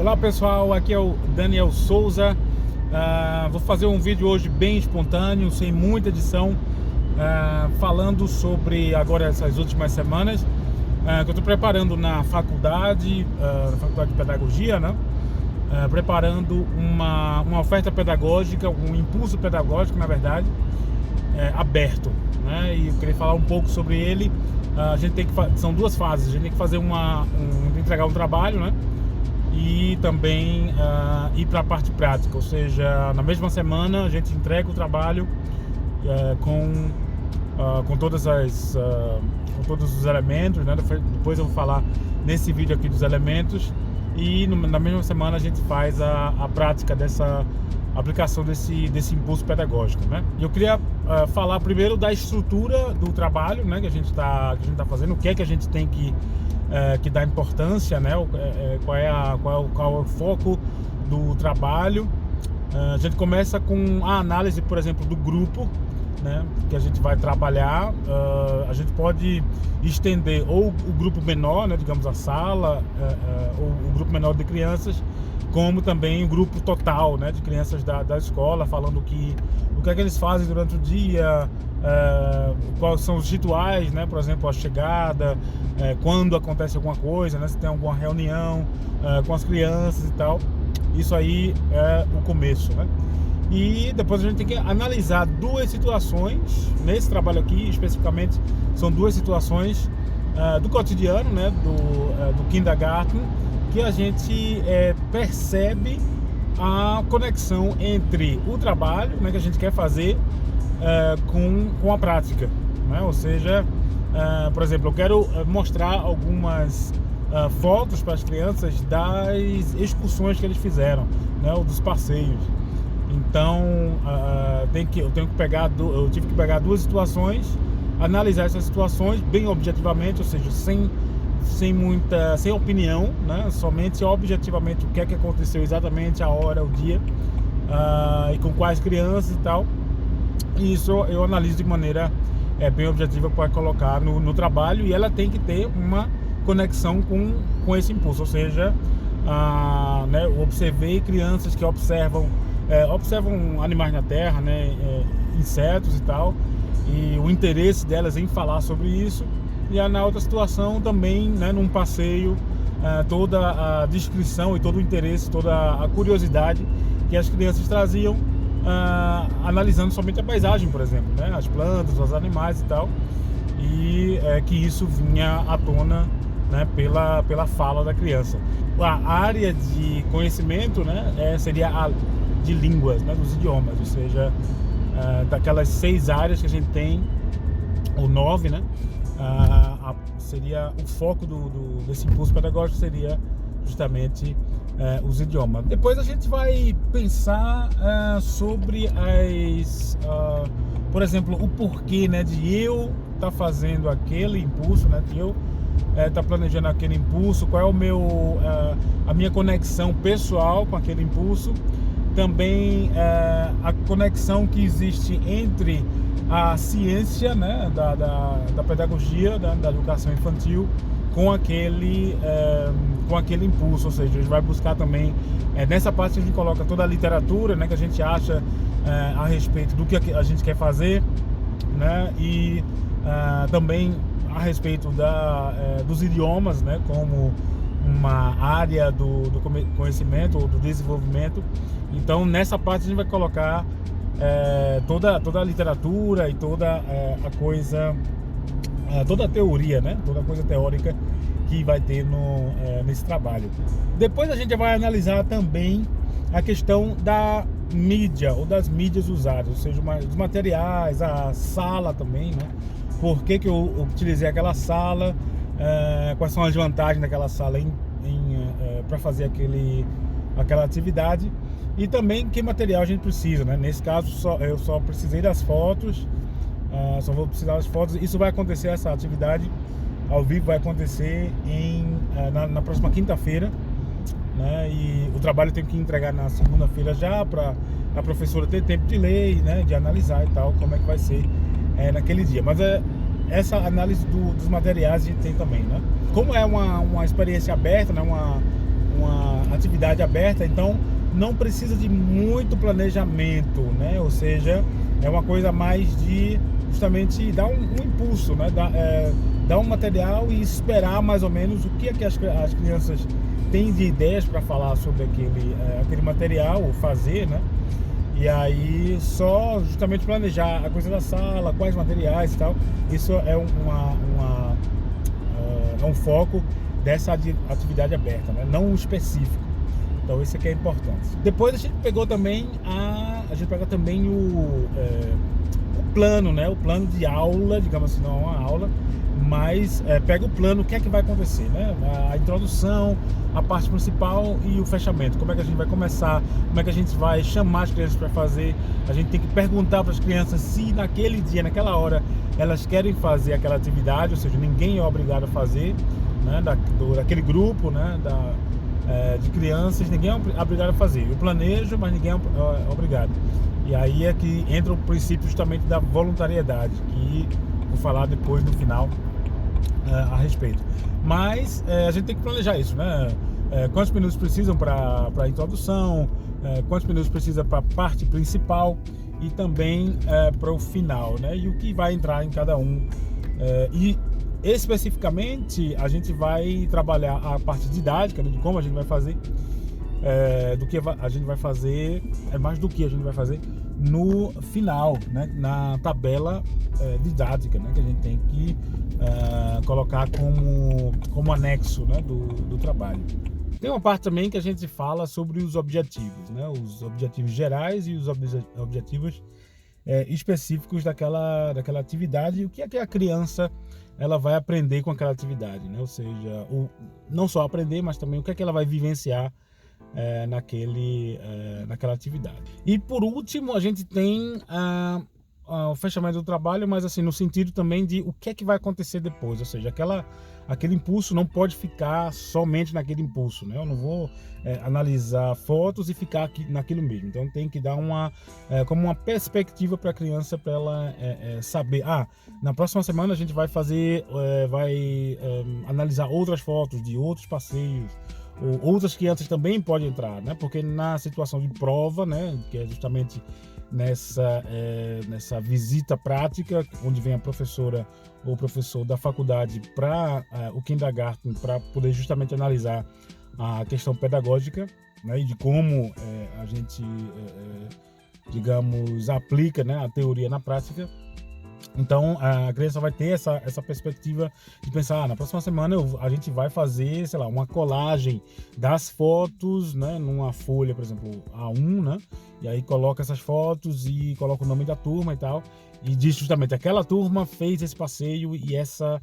Olá pessoal, aqui é o Daniel Souza. Vou fazer um vídeo hoje bem espontâneo, sem muita edição, falando sobre agora essas últimas semanas que eu estou preparando na faculdade, de Pedagogia, né? Preparando uma oferta pedagógica, um impulso pedagógico, na verdade, aberto, né? E eu queria falar um pouco sobre ele. A gente tem que são duas fases. A gente tem que fazer entregar um trabalho, né? E também ir para a parte prática, ou seja, na mesma semana a gente entrega o trabalho com todos os elementos, né? Depois eu vou falar nesse vídeo aqui dos elementos, e na mesma semana a gente faz a prática dessa aplicação desse impulso pedagógico, né? E eu queria falar primeiro da estrutura do trabalho, né, que a gente tá fazendo, o que é que a gente tem que dá importância, né? Qual é o foco do trabalho. A gente começa com a análise, por exemplo, do grupo, né, que a gente vai trabalhar. A gente pode estender ou o grupo menor, né, digamos a sala, ou o grupo menor de crianças, como também o grupo total, né, de crianças da escola, falando o que é que eles fazem durante o dia, quais são os rituais, né, por exemplo, a chegada, quando acontece alguma coisa, né, se tem alguma reunião com as crianças e tal. Isso aí é o começo, né? E depois a gente tem que analisar duas situações. Nesse trabalho aqui, especificamente, são duas situações do cotidiano, né, do kindergarten, que a gente percebe a conexão entre o trabalho, né, que a gente quer fazer com a prática, né? Ou seja, por exemplo, eu quero mostrar algumas fotos para as crianças das excursões que eles fizeram, né, ou dos passeios. Então eu tive que pegar duas situações, analisar essas situações bem objetivamente, ou seja, sem opinião, né? Somente objetivamente o que é que aconteceu exatamente, a hora, o dia, e com quais crianças e tal. E isso eu analiso de maneira bem objetiva para colocar no trabalho, e ela tem que ter uma conexão com esse impulso, ou seja, né, eu observei crianças que observam animais na terra, né, insetos e tal, e o interesse delas em falar sobre isso. E na outra situação também, né, num passeio, toda a descrição e todo o interesse, toda a curiosidade que as crianças traziam, analisando somente a paisagem, por exemplo, né, as plantas, os animais e tal, e que isso vinha à tona, né, pela fala da criança. A área de conhecimento, né, seria a de línguas, né, dos idiomas, ou seja, daquelas 6 áreas que a gente tem, ou 9, né, seria o foco desse impulso pedagógico, seria justamente os idiomas. Depois a gente vai pensar sobre por exemplo, o porquê, né, de eu estar fazendo aquele impulso, né, de eu estar planejando aquele impulso, qual é a minha conexão pessoal com aquele impulso. Também a conexão que existe entre a ciência, né, da pedagogia, da educação infantil, com aquele impulso. Ou seja, a gente vai buscar também, nessa parte a gente coloca toda a literatura, né, que a gente acha a respeito do que a gente quer fazer, né, e também a respeito dos idiomas, né, como uma área do conhecimento ou do desenvolvimento. Então nessa parte a gente vai colocar toda a literatura e toda a coisa, toda a teoria, né, toda a coisa teórica que vai ter nesse trabalho. Depois a gente vai analisar também a questão da mídia ou das mídias usadas, ou seja, os materiais, a sala também, né? Por que eu utilizei aquela sala, quais são as vantagens daquela sala para fazer aquela atividade, e também que material a gente precisa, né? Nesse caso eu só precisei das fotos, só vou precisar das fotos. Isso vai acontecer, essa atividade ao vivo vai acontecer na próxima quinta-feira, né? E o trabalho tem que entregar na segunda-feira já, para a professora ter tempo de ler, né, de analisar e tal, como é que vai ser naquele dia. Mas essa análise dos materiais a gente tem também, né? Como é uma experiência aberta, né, uma atividade aberta, então não precisa de muito planejamento, né? Ou seja, é uma coisa mais de justamente dar um impulso, né? Dar um material e esperar mais ou menos o que é que as crianças têm de ideias para falar sobre aquele material, ou fazer, né? E aí só justamente planejar a coisa da sala, quais materiais e tal. Isso é um foco dessa atividade aberta, né? Não específico. Então isso aqui é importante. Depois a gente pegou também o plano, né? O plano de aula, digamos assim, não é uma aula, mas pega o plano, o que é que vai acontecer, né? A introdução, a parte principal e o fechamento. Como é que a gente vai começar? Como é que a gente vai chamar as crianças para fazer? A gente tem que perguntar para as crianças se naquele dia, naquela hora, elas querem fazer aquela atividade, ou seja, ninguém é obrigado a fazer, né? Daquele grupo, né? De crianças, ninguém é obrigado a fazer. Eu planejo, mas ninguém é obrigado. E aí é que entra o princípio justamente da voluntariedade, que vou falar depois no final a respeito. Mas a gente tem que planejar isso, né? Quantos minutos precisam para a introdução, quantos minutos precisa para a parte principal e também para o final, né? E o que vai entrar em cada um. E especificamente a gente vai trabalhar a parte didática, né, de como a gente vai fazer, do que a gente vai fazer, mais do que a gente vai fazer no final, né, na tabela didática, né, que a gente tem que colocar como anexo, né, do trabalho. Tem uma parte também que a gente fala sobre os objetivos, né, os objetivos gerais e os objetivos específicos daquela atividade, e o que é que a criança ela vai aprender com aquela atividade, né? Ou seja, não só aprender, mas também o que é que ela vai vivenciar naquela atividade. E por último, a gente tem o fechamento do trabalho, mas assim, no sentido também de o que é que vai acontecer depois, ou seja, aquele impulso não pode ficar somente naquele impulso, né? Eu não vou analisar fotos e ficar aqui naquilo mesmo. Então tem que dar como uma perspectiva para a criança, para ela saber, na próxima semana a gente vai fazer, analisar outras fotos de outros passeios, ou outras crianças também podem entrar, né? Porque na situação de prova, né, que é justamente nessa visita prática, onde vem a professora ou o professor da faculdade para o kindergarten, para poder justamente analisar a questão pedagógica, né, e de como a gente, digamos, aplica, né, a teoria na prática. Então a criança vai ter essa perspectiva de pensar, na próxima semana a gente vai fazer, sei lá, uma colagem das fotos, né, numa folha, por exemplo, A1, né, e aí coloca essas fotos e coloca o nome da turma e tal, e diz justamente aquela turma fez esse passeio e essas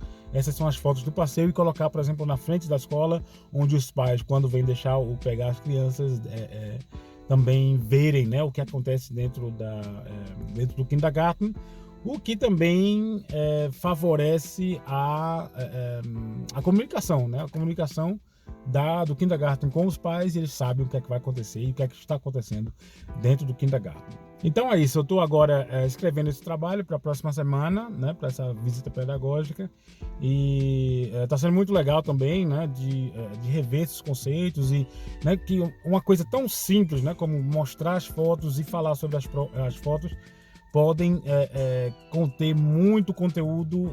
são as fotos do passeio, e colocar, por exemplo, na frente da escola, onde os pais, quando vêm deixar ou pegar as crianças, também verem, né, o que acontece dentro do kindergarten. O que também favorece a comunicação, né? A comunicação do kindergarten com os pais, eles sabem o que é que vai acontecer e o que é que está acontecendo dentro do kindergarten. Então é isso, eu estou agora escrevendo esse trabalho para a próxima semana, né? Para essa visita pedagógica, e está sendo muito legal também, né? De rever esses conceitos, e né, que uma coisa tão simples, né? Como mostrar as fotos e falar sobre as fotos podem conter muito conteúdo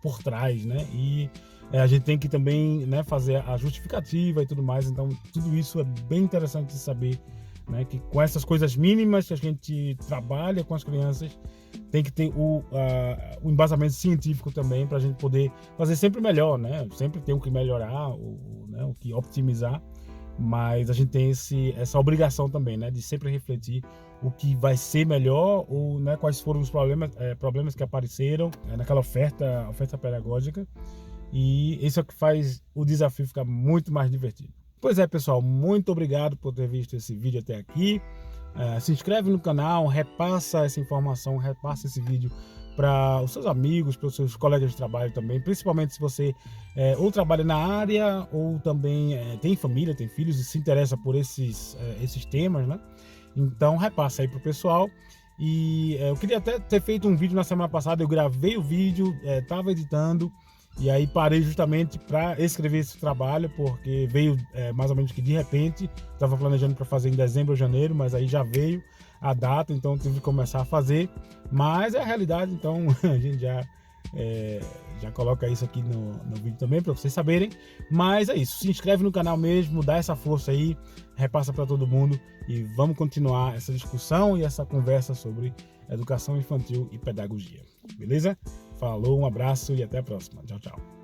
por trás, né? E a gente tem que também, né, fazer a justificativa e tudo mais. Então tudo isso é bem interessante de saber, né, que com essas coisas mínimas que a gente trabalha com as crianças, tem que ter o embasamento científico também, para a gente poder fazer sempre melhor, né? Sempre tem o que melhorar, né, o que optimizar, mas a gente tem essa obrigação também, né, de sempre refletir o que vai ser melhor, ou né, quais foram os problemas que apareceram naquela oferta pedagógica, e isso é o que faz o desafio ficar muito mais divertido. Pois é, pessoal, muito obrigado por ter visto esse vídeo até aqui. Se inscreve no canal, repassa essa informação, repassa esse vídeo para os seus amigos, para os seus colegas de trabalho também, principalmente se você ou trabalha na área, ou também tem família, tem filhos e se interessa por esses temas, né? Então repassa aí pro pessoal. E eu queria até ter feito um vídeo na semana passada, eu gravei o vídeo, estava editando, E aí parei justamente para escrever esse trabalho, porque veio mais ou menos que de repente. Estava planejando para fazer em dezembro ou janeiro, mas aí já veio a data, então tive que começar a fazer. Mas é a realidade, então a gente já coloca isso aqui no vídeo também para vocês saberem. Mas é isso, se inscreve no canal mesmo, dá essa força aí, repassa para todo mundo e vamos continuar essa discussão e essa conversa sobre educação infantil e pedagogia. Beleza? Falou, um abraço e até a próxima. Tchau, tchau.